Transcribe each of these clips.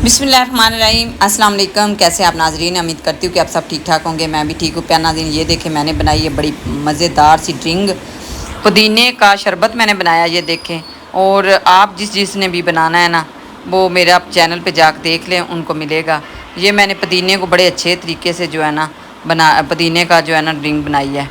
बिस्मिल्लाहिर्रहमानिर्रहीम अस्सलाम वालेकुम। कैसे आप नाजरीन, उम्मीद करती हूँ कि आप सब ठीक ठाक होंगे। मैं भी ठीक हूँ। प्यार नाज़रीन, ये देखें मैंने बनाई है बड़ी मज़ेदार सी ड्रिंक, पुदीने का शरबत मैंने बनाया, ये देखें। और आप जिसने भी बनाना है ना, वो मेरे आप चैनल पे जाकर देख लें, उनको मिलेगा। ये मैंने पुदीने को बड़े अच्छे तरीके से जो है ना पुदीने का जो है ना ड्रिंक बनाई है,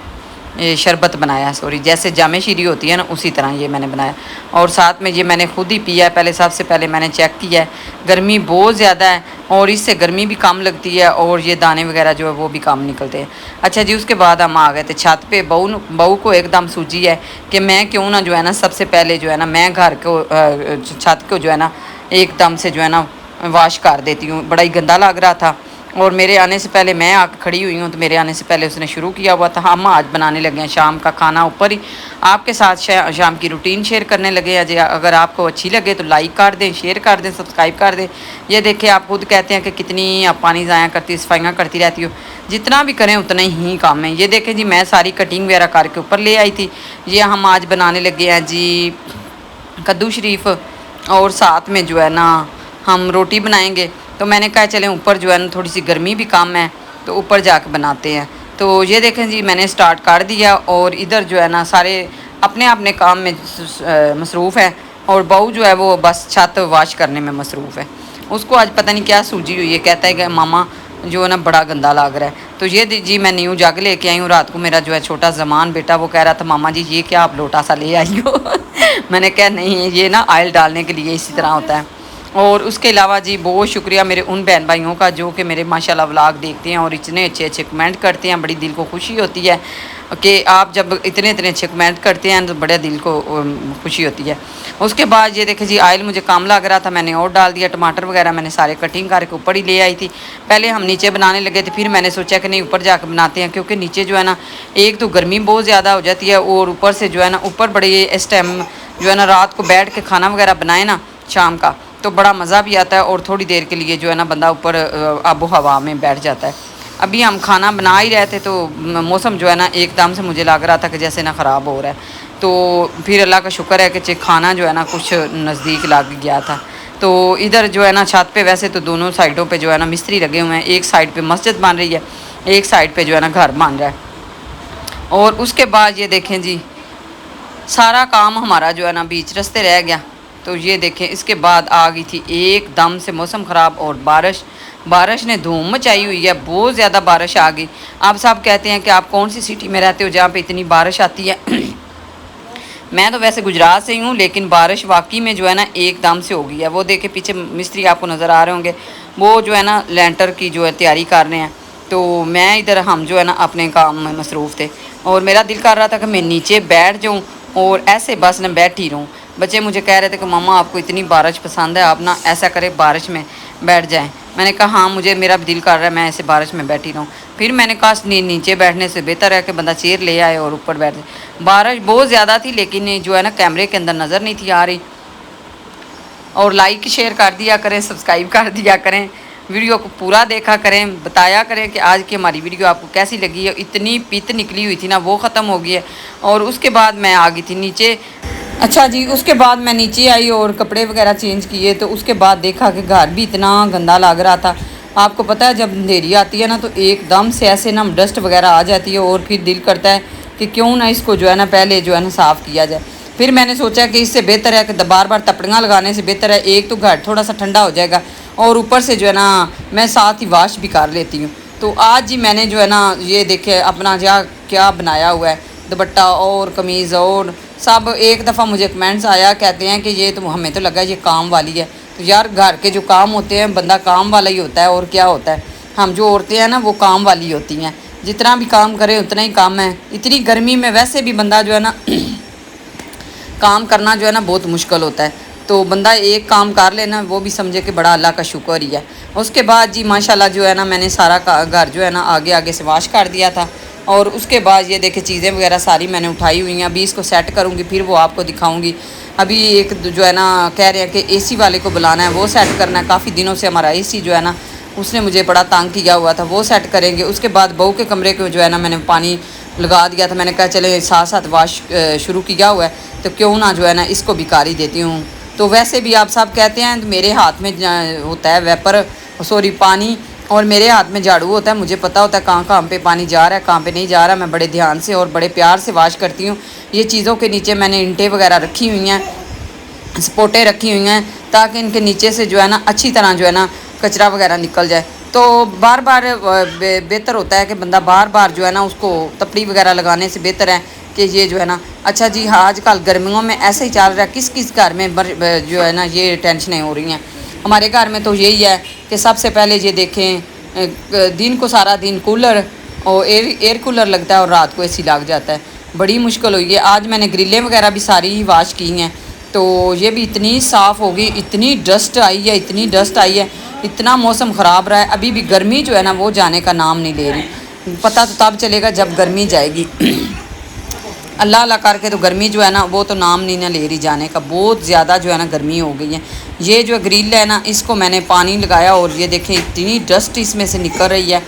ये शरबत बनाया, सॉरी, जैसे जामे शीरी होती है ना उसी तरह ये मैंने बनाया। और साथ में ये मैंने खुद ही पिया है। पहले सबसे पहले मैंने चेक किया है, गर्मी बहुत ज़्यादा है और इससे गर्मी भी कम लगती है और ये दाने वगैरह जो है वो भी कम निकलते हैं। अच्छा जी, उसके बाद हम आ गए थे छत पे। बहू को एकदम सूझी है कि मैं क्यों ना जो है ना सबसे पहले जो है ना मैं घर को छत को जो है ना एकदम से जो है ना वाश कर देती हूँ। बड़ा ही गंदा लग रहा था और मेरे आने से पहले मैं आकर खड़ी हुई हूँ, तो मेरे आने से पहले उसने शुरू किया हुआ था। हम आज बनाने लगे हैं शाम का खाना ऊपर ही आपके साथ शाम की रूटीन शेयर करने लगे हैं। अगर आपको अच्छी लगे तो लाइक कर दें, शेयर कर दें, सब्सक्राइब कर दें। ये देखिए, आप खुद कहते हैं कि कितनी आप पानी ज़ाया करती, सफाइयाँ करती रहती हो। जितना भी करें उतना ही काम है। ये देखें जी, मैं सारी कटिंग वगैरह करके ऊपर ले आई थी। ये हम आज बनाने लगे हैं जी कद्दू शरीफ, और साथ में जो है ना हम रोटी बनाएंगे। तो मैंने कहा चलें ऊपर जो है ना थोड़ी सी गर्मी भी कम है तो ऊपर जाकर बनाते हैं। तो ये देखें जी, मैंने स्टार्ट कर दिया और इधर जो है ना सारे अपने अपने काम में मसरूफ़ है और बहू जो है वो बस छत वाश करने में मसरूफ़ है। उसको आज पता नहीं क्या सूझी हुई है, कहता है कि मामा जो है ना बड़ा गंदा लग रहा है। तो ये जी मैं न्यू जग लेके आई हूँ। रात को मेरा जो है छोटा ज़मान बेटा वो कह रहा था मामा जी ये क्या आप लोटा सा ले आई हो मैंने कहा नहीं, ये ना ऑयल डालने के लिए इसी तरह होता है। और उसके अलावा जी बहुत शुक्रिया मेरे उन बहन भाइयों का जो कि मेरे माशाल्लाह व्लॉग देखते हैं और इतने अच्छे अच्छे कमेंट करते हैं। बड़ी दिल को खुशी होती है कि आप जब इतने इतने अच्छे कमेंट करते हैं तो बड़े दिल को खुशी होती है। उसके बाद ये देखें जी, ऑयल मुझे कम लग रहा था, मैंने और डाल दिया। टमाटर वगैरह मैंने सारे कटिंग करके ऊपर ही ले आई थी। पहले हम नीचे बनाने लगे थे, फिर मैंने सोचा कि नहीं ऊपर जाकर बनाते हैं, क्योंकि नीचे जो है ना एक तो गर्मी बहुत ज़्यादा हो जाती है और ऊपर से जो है ना ऊपर बड़े इस टाइम जो है ना रात को बैठ के खाना वगैरह बनाए ना शाम का तो बड़ा मज़ा भी आता है और थोड़ी देर के लिए जो है ना बंदा ऊपर आबो हवा में बैठ जाता है। अभी हम खाना बना ही रहे थे तो मौसम जो है ना एकदम से मुझे लग रहा था कि जैसे ना ख़राब हो रहा है। तो फिर अल्लाह का शुक्र है कि खाना जो है ना कुछ नज़दीक लग गया था। तो इधर जो है ना छत पे वैसे तो दोनों साइडों पे जो है ना मिस्त्री लगे हुए हैं। एक साइड पे मस्जिद बन रही है, एक साइड पे जो है ना घर बन रहा है। और उसके बाद ये देखें जी, सारा काम हमारा जो है ना बीच रास्ते रह गया। तो ये देखें, इसके बाद आ गई थी एकदम से मौसम ख़राब और बारिश ने धूम मचाई हुई है। बहुत ज़्यादा बारिश आ गई। आप सब कहते हैं कि आप कौन सी सिटी में रहते हो जहाँ पे इतनी बारिश आती है मैं तो वैसे गुजरात से ही हूँ, लेकिन बारिश वाकई में जो है ना एकदम से हो गई है। वो देखे पीछे मिस्त्री आपको नज़र आ रहे होंगे, वो जो है ना लेंटर की जो है तैयारी कर रहे हैं। तो मैं इधर हम जो है ना अपने काम में मसरूफ़ थे और मेरा दिल कर रहा था कि मैं नीचे बैठ जाऊँ और ऐसे बस न बैठ ही रहूँ। बच्चे मुझे कह रहे थे कि मामा आपको इतनी बारिश पसंद है, आप ना ऐसा करें बारिश में बैठ जाएं। मैंने कहा हाँ, मुझे मेरा भी दिल कर रहा है मैं ऐसे बारिश में बैठी रहूँ। फिर मैंने कहा नीचे बैठने से बेहतर है कि बंदा चेयर ले आए और ऊपर बैठ जाए। बारिश बहुत ज़्यादा थी लेकिन जो है ना कैमरे के अंदर नज़र नहीं थी आ रही। और लाइक शेयर कर दिया करें, सब्सक्राइब कर दिया करें, वीडियो को पूरा देखा करें, बताया करें कि आज की हमारी वीडियो आपको कैसी लगी है। इतनी पित निकली हुई थी ना वो ख़त्म हो गई है। और उसके बाद मैं आ गई थी नीचे। अच्छा जी, उसके बाद मैं नीचे आई और कपड़े वगैरह चेंज किए। तो उसके बाद देखा कि घर भी इतना गंदा लग रहा था। आपको पता है जब अंधेरी आती है ना तो एकदम से ऐसे ना डस्ट वगैरह आ जाती है और फिर दिल करता है कि क्यों ना इसको जो है ना पहले जो है ना साफ़ किया जाए। फिर मैंने सोचा कि इससे बेहतर है कि बार बार तपड़ियाँ लगाने से बेहतर है एक तो घर थोड़ा सा ठंडा हो जाएगा और ऊपर से जो है ना मैं साथ ही वाश भी कर लेती हूँ। तो आज जी मैंने जो है ना ये देखे अपना जा क्या बनाया हुआ है, दुपट्टा और कमीज़ और सब। एक दफ़ा मुझे कमेंट्स आया, कहते हैं कि ये तो हमें तो लगा ये काम वाली है। तो यार घर के जो काम होते हैं बंदा काम वाला ही होता है और क्या होता है। हम जो औरतें हैं ना वो काम वाली होती हैं, जितना भी काम करें उतना ही काम है। इतनी गर्मी में वैसे भी बंदा जो है ना काम करना जो है ना बहुत मुश्किल होता है। तो बंदा एक काम कर लेना वो भी समझे कि बड़ा अल्लाह का शुक्र ही है। उसके बाद जी माशाल्लाह जो है ना मैंने सारा घर जो है ना आगे आगे से वाश कर दिया था। और उसके बाद ये देखे चीज़ें वगैरह सारी मैंने उठाई हुई हैं। अभी इसको सेट करूँगी फिर वो आपको दिखाऊँगी। अभी एक जो है ना कह रहे हैं कि एसी वाले को बुलाना है, वो सेट करना है। काफ़ी दिनों से हमारा एसी जो है ना उसने मुझे बड़ा तंग किया हुआ था, वो सेट करेंगे। उसके बाद बहू के कमरे को जो है ना मैंने पानी लगा दिया था। मैंने कहा चले साथ साथ वाश शुरू किया हुआ है तो क्यों ना जो है ना इसको भी कर ही देती हूँ। تو ویسے بھی آپ سب کہتے ہیں میرے ہاتھ میں ہوتا ہے ویپر سوری پانی، اور میرے ہاتھ میں جھاڑو ہوتا ہے، مجھے پتہ ہوتا ہے کہاں کہاں پہ پانی جا رہا ہے کہاں پہ نہیں جا رہا. میں بڑے دھیان سے اور بڑے پیار سے واش کرتی ہوں. یہ چیزوں کے نیچے میں نے انٹیں وغیرہ رکھی ہوئی ہیں، سپوٹیں رکھی ہوئی ہیں، تاکہ ان کے نیچے سے جو ہے نا اچھی طرح جو ہے نا کچرا وغیرہ نکل جائے. تو بار بار بہتر ہوتا ہے کہ بندہ بار بار جو ہے نا اس کو تپڑی وغیرہ لگانے سے بہتر ہے کہ یہ جو ہے نا. اچھا جی ہاں، آج کل گرمیوں میں ایسے ہی چل رہا ہے، کس کس گھر میں جو ہے نا یہ ٹینشنیں ہو رہی ہیں. ہمارے گھر میں تو یہی ہے کہ سب سے پہلے یہ دیکھیں دن کو سارا دن کولر اور ایئر کولر لگتا ہے اور رات کو اے سی لگ جاتا ہے. بڑی مشکل ہوئی ہے. آج میں نے گریلیں وغیرہ بھی ساری ہی واش کی ہیں، تو یہ بھی اتنی صاف ہوگی. اتنی ڈسٹ آئی ہے، اتنی ڈسٹ آئی ہے، اتنا موسم خراب رہا ہے. ابھی بھی گرمی جو ہے نا وہ جانے کا نام نہیں لے رہی. پتہ تو تب چلے گا جب گرمی جائے گی. اللہ اللہ کر کے تو گرمی جو ہے نا وہ تو نام نہیں نہ لے رہی جانے کا. بہت زیادہ جو ہے نا گرمی ہو گئی ہے. یہ جو گریل ہے نا اس کو میں نے پانی لگایا اور یہ دیکھیں اتنی ڈسٹ اس میں سے نکل رہی ہے.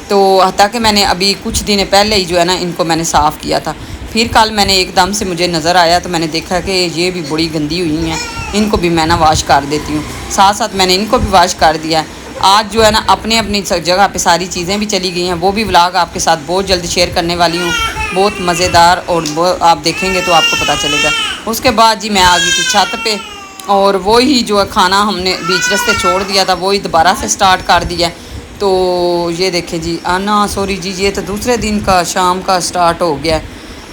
تو حتیٰ کہ میں نے ابھی کچھ دن پہلے ہی جو ہے نا ان کو میں نے صاف کیا تھا. پھر کل میں نے ایک دم سے مجھے نظر آیا تو میں نے دیکھا کہ یہ بھی بڑی گندی ہوئی ہیں، ان کو بھی میں نا واش کر دیتی ہوں. ساتھ ساتھ میں نے ان کو بھی واش کر دیا ہے. آج جو ہے نا اپنی اپنی جگہ پہ ساری چیزیں بھی چلی گئی ہیں. وہ بھی ولاگ آپ کے ساتھ بہت جلد شیئر کرنے والی ہوں، بہت مزیدار، اور آپ دیکھیں گے تو آپ کو پتہ چلے گا. اس کے بعد جی میں آ گئی تھی چھت پہ، اور وہی جو ہے کھانا ہم نے بیچ رستے چھوڑ دیا تھا وہی دوبارہ سے سٹارٹ کر دیا. تو یہ دیکھیں جی سوری جی یہ تو دوسرے دن کا شام کا سٹارٹ ہو گیا.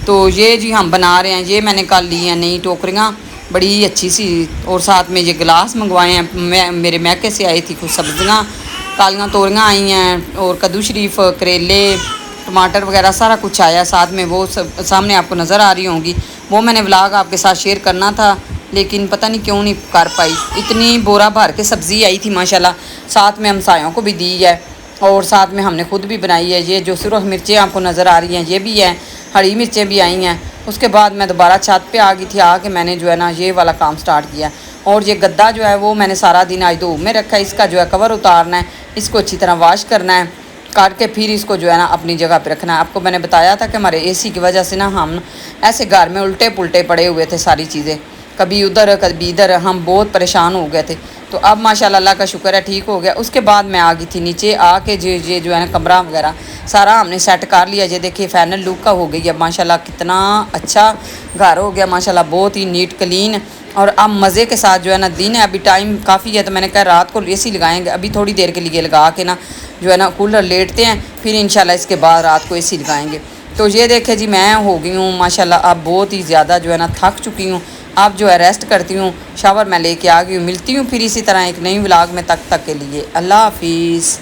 تو یہ جی ہم بنا رہے ہیں. یہ میں نے کل لی ہیں نئی ٹوکریاں بڑی اچھی سی، اور ساتھ میں یہ گلاس منگوائے ہیں. میرے میکے سے آئی تھی کچھ سبزیاں، کالیاں توریاں آئی ہیں، اور کدو شریف، کریلے، ٹماٹر وغیرہ سارا کچھ آیا ساتھ میں. وہ سب سامنے آپ کو نظر آ رہی ہوں گی. وہ میں نے ولاگ آپ کے ساتھ شیئر کرنا تھا لیکن پتہ نہیں کیوں نہیں کر پائی. اتنی بورا بھر کے سبزی آئی تھی ماشاءاللہ. ساتھ میں ہمسایوں کو بھی دی ہے اور ساتھ میں ہم نے خود بھی بنائی ہے. یہ جو سرخ مرچیں آپ کو نظر آ رہی ہیں یہ بھی ہیں، ہری مرچیں بھی آئی ہیں. اس کے بعد میں دوبارہ چھت پہ آ گئی تھی. آ کے میں نے جو ہے نا یہ والا کام سٹارٹ کیا. اور یہ گدا جو ہے وہ میں نے سارا دن آج دھوپ میں رکھا ہے. اس کا جو ہے کور اتارنا ہے، اس کو اچھی طرح واش کرنا ہے، کاٹ کے پھر اس کو جو ہے نا اپنی جگہ پہ رکھنا ہے. آپ کو میں نے بتایا تھا کہ ہمارے اے سی کی وجہ سے نا ہم ایسے گھر میں الٹے پلٹے پڑے ہوئے تھے ساری چیزیں، کبھی ادھر کبھی ادھر، ہم بہت پریشان ہو گئے تھے. تو اب ماشاءاللہ اللہ کا شکر ہے ٹھیک ہو گیا. اس کے بعد میں آ گئی تھی نیچے. آ کے یہ جو ہے نا کمرہ وغیرہ سارا ہم نے سیٹ کر لیا. یہ دیکھیے فائنل لک کا ہو گئی ہے ماشاءاللہ. کتنا اچھا گھر ہو گیا ماشاءاللہ، بہت ہی نیٹ کلین. اور اب مزے کے ساتھ جو ہے نا دن ہے، ابھی ٹائم کافی ہے، تو میں نے کہا رات کو اے سی لگائیں گے. ابھی تھوڑی دیر کے لیے لگا کے نا جو ہے نا کولر لیٹتے ہیں، پھر انشاءاللہ اس کے بعد رات کو اے سی لگائیں گے. تو یہ دیکھیں جی میں ہو گئی ہوں ماشاءاللہ اب بہت ہی زیادہ جو ہے نا تھک چکی ہوں. اب جو ہے ریسٹ کرتی ہوں. شاور میں لے کے آ گئی ہوں. ملتی ہوں پھر اسی طرح ایک نئی ولاگ میں. تک کے لیے اللہ حافظ.